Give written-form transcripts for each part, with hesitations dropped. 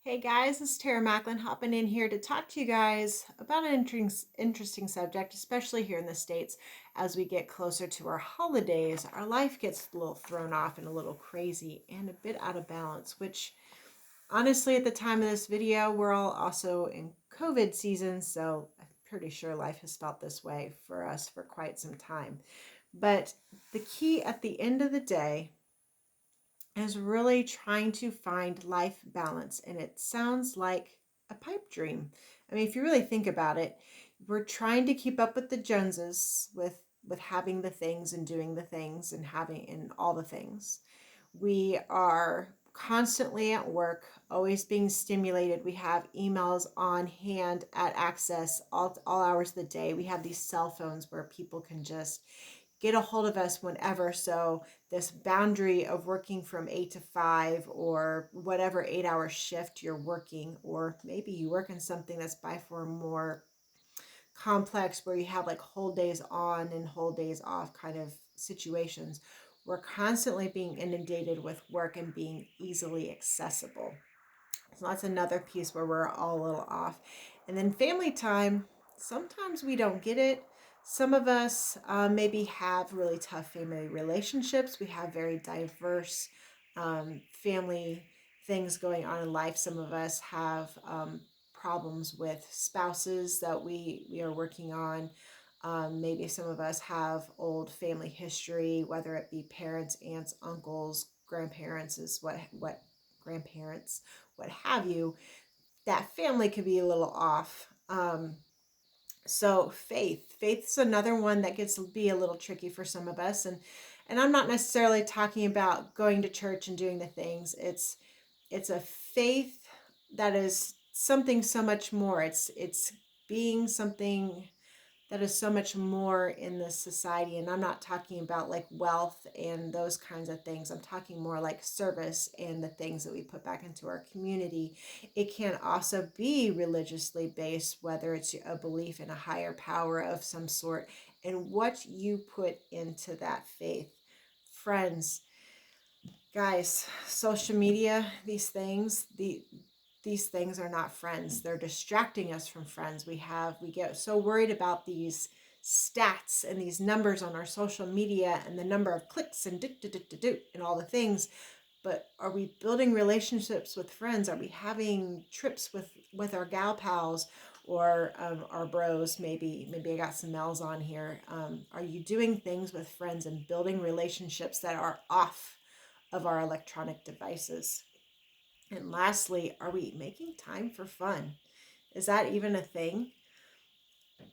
Hey guys, it's Tara Macklin hopping in here to talk to you guys about an interesting subject, especially here in the States. As we get closer to our holidays, our life gets a little thrown off and a little crazy and a bit out of balance, which honestly, at the time of this video, we're all also in COVID season, so I'm pretty sure life has felt this way for us for quite some time. But the key at the end of the day is really trying to find life balance. And it sounds like a pipe dream. I mean, if you really think about it, we're trying to keep up with the Joneses with having the things and doing the things and having and all the things. We are constantly at work, always being stimulated. We have emails on hand at access all hours of the day. We have these cell phones where people can just get a hold of us whenever. So this boundary of working from 8 to 5 or whatever 8 hour shift you're working, or maybe you work in something that's by far more complex where you have like whole days on and whole days off kind of situations. We're constantly being inundated with work and being easily accessible. So that's another piece where we're all a little off. And then family time, sometimes we don't get it. Some of us maybe have really tough family relationships. We have very diverse family things going on in life. Some of us have problems with spouses that we are working on. Maybe some of us have old family history, whether it be parents, aunts, uncles, grandparents, is what grandparents, what have you. That family could be a little off. So faith's another one that gets to be a little tricky for some of us, and I'm not necessarily talking about going to church and doing the things. It's a faith that is something so much more. It's being something that is so much more in this society. And I'm not talking about like wealth and those kinds of things. I'm talking more like service and the things that we put back into our community. It can also be religiously based, whether it's a belief in a higher power of some sort and what you put into that faith. Friends, guys, social media, these things are not friends. They're distracting us from friends. We get so worried about these stats and these numbers on our social media and the number of clicks and and all the things. But are we building relationships with friends? Are we having trips with our gal pals or our bros? Maybe I got some L's on here. Are you doing things with friends and building relationships that are off of our electronic devices? And lastly, are we making time for fun? Is that even a thing?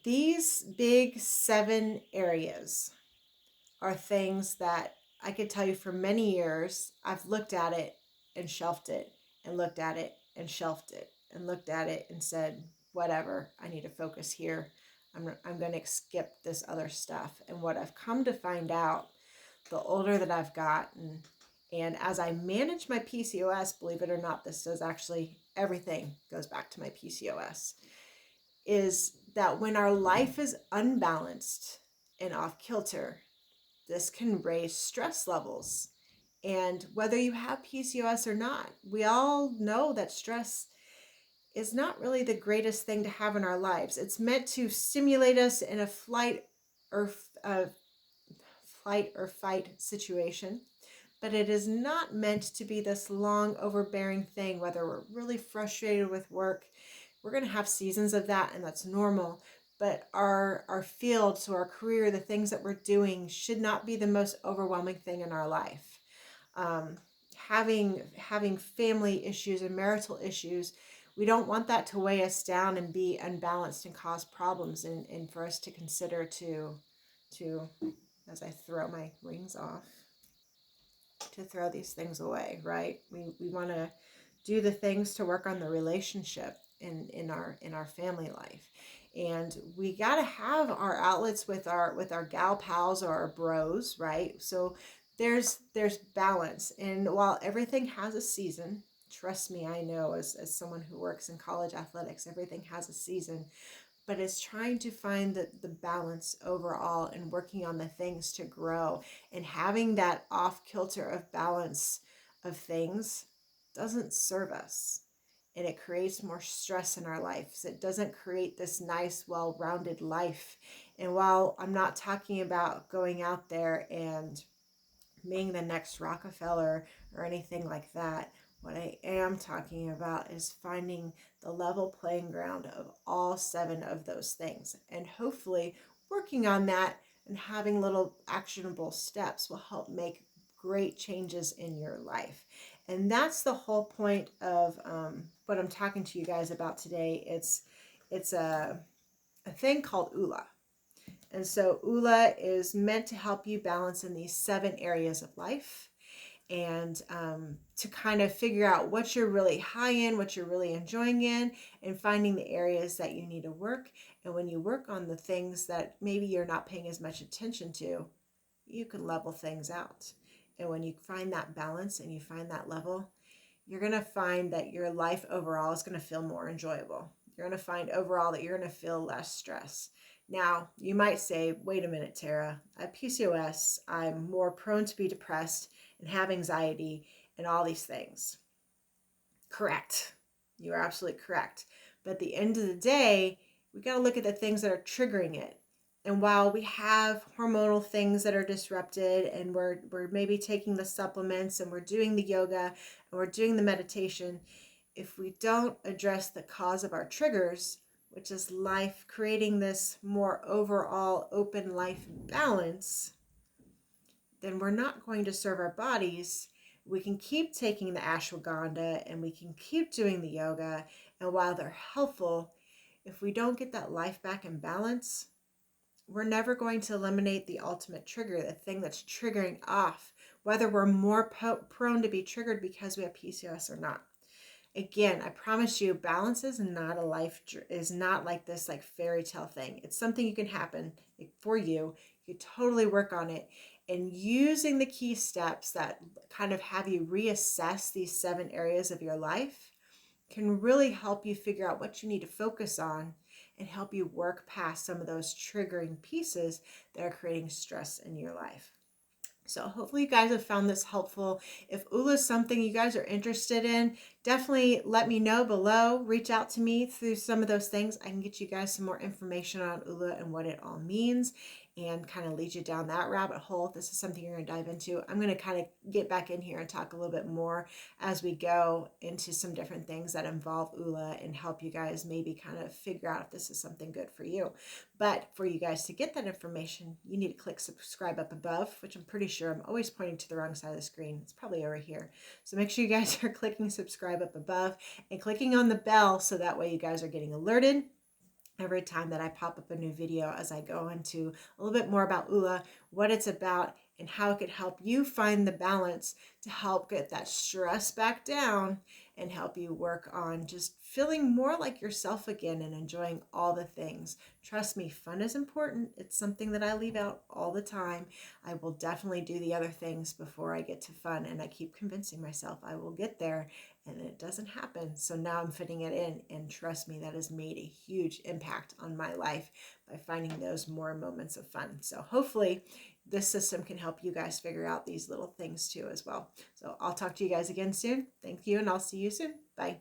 These big 7 areas are things that I could tell you for many years, I've looked at it and shelved it and looked at it and shelved it and looked at it and said, whatever, I need to focus here. I'm going to skip this other stuff. And what I've come to find out, the older that I've gotten, and as I manage my PCOS, believe it or not, this does actually, everything goes back to my PCOS, is that when our life is unbalanced and off kilter, this can raise stress levels. And whether you have PCOS or not, we all know that stress is not really the greatest thing to have in our lives. It's meant to stimulate us in a or uh, flight or fight situation, but it is not meant to be this long overbearing thing. Whether we're really frustrated with work, we're going to have seasons of that, and that's normal. But our field, so our career, the things that we're doing should not be the most overwhelming thing in our life. um, having family issues and marital issues, we don't want that to weigh us down and be unbalanced and cause problems, and for us to consider to as I throw my rings off, to throw these things away, right? We want to do the things to work on the relationship in our family life. And we got to have our outlets with our gal pals or our bros, right? So there's balance. And while everything has a season, trust me, I know as someone who works in college athletics, everything has a season, but it's trying to find the balance overall and working on the things to grow. And having that off kilter of balance of things doesn't serve us. and it creates more stress in our lives. It doesn't create this nice, well-rounded life. And while I'm not talking about going out there and being the next Rockefeller or anything like that, what I am talking about is finding the level playing ground of all 7 of those things. And hopefully working on that and having little actionable steps will help make great changes in your life. And that's the whole point of what I'm talking to you guys about today. It's a thing called Oola. And so Oola is meant to help you balance in these 7 areas of life, and to kind of figure out what you're really high in, what you're really enjoying in, and finding the areas that you need to work. And when you work on the things that maybe you're not paying as much attention to, you can level things out. And when you find that balance and you find that level, you're going to find that your life overall is going to feel more enjoyable. You're going to find overall that you're going to feel less stress. Now, you might say, wait a minute, Tara, I have PCOS. I'm more prone to be depressed and have anxiety and all these things. Correct. You are absolutely correct. But at the end of the day, we got to look at the things that are triggering it. And while we have hormonal things that are disrupted, and we're maybe taking the supplements and we're doing the yoga and we're doing the meditation, if we don't address the cause of our triggers, which is life, creating this more overall open life balance, then we're not going to serve our bodies. We can keep taking the ashwagandha and we can keep doing the yoga. And while they're helpful, if we don't get that life back in balance, we're never going to eliminate the ultimate trigger, the thing that's triggering off, whether we're more prone to be triggered because we have PCOS or not. Again, I promise you, balance is not like this like fairy tale thing. It's something you can happen for you. You totally work on it, and using the key steps that kind of have you reassess these 7 areas of your life can really help you figure out what you need to focus on and help you work past some of those triggering pieces that are creating stress in your life. So hopefully you guys have found this helpful. If Oola is something you guys are interested in, definitely let me know below. Reach out to me through some of those things. I can get you guys some more information on Oola and what it all means, and kind of lead you down that rabbit hole. If this is something you're going to dive into, I'm going to kind of get back in here and talk a little bit more as we go into some different things that involve Oola and help you guys maybe kind of figure out if this is something good for you. But for you guys to get that information, you need to click subscribe up above, which I'm pretty sure I'm always pointing to the wrong side of the screen. It's probably over here. So make sure you guys are clicking subscribe up above and clicking on the bell, so that way you guys are getting alerted every time that I pop up a new video, as I go into a little bit more about Oola, what it's about, and how it could help you find the balance to help get that stress back down and help you work on just feeling more like yourself again and enjoying all the things. Trust me, fun is important. It's something that I leave out all the time. I will definitely do the other things before I get to fun, and I keep convincing myself I will get there, and it doesn't happen. So now I'm fitting it in, and trust me, that has made a huge impact on my life by finding those more moments of fun. So hopefully this system can help you guys figure out these little things too as well. So I'll talk to you guys again soon. Thank you, and I'll see you soon. Bye.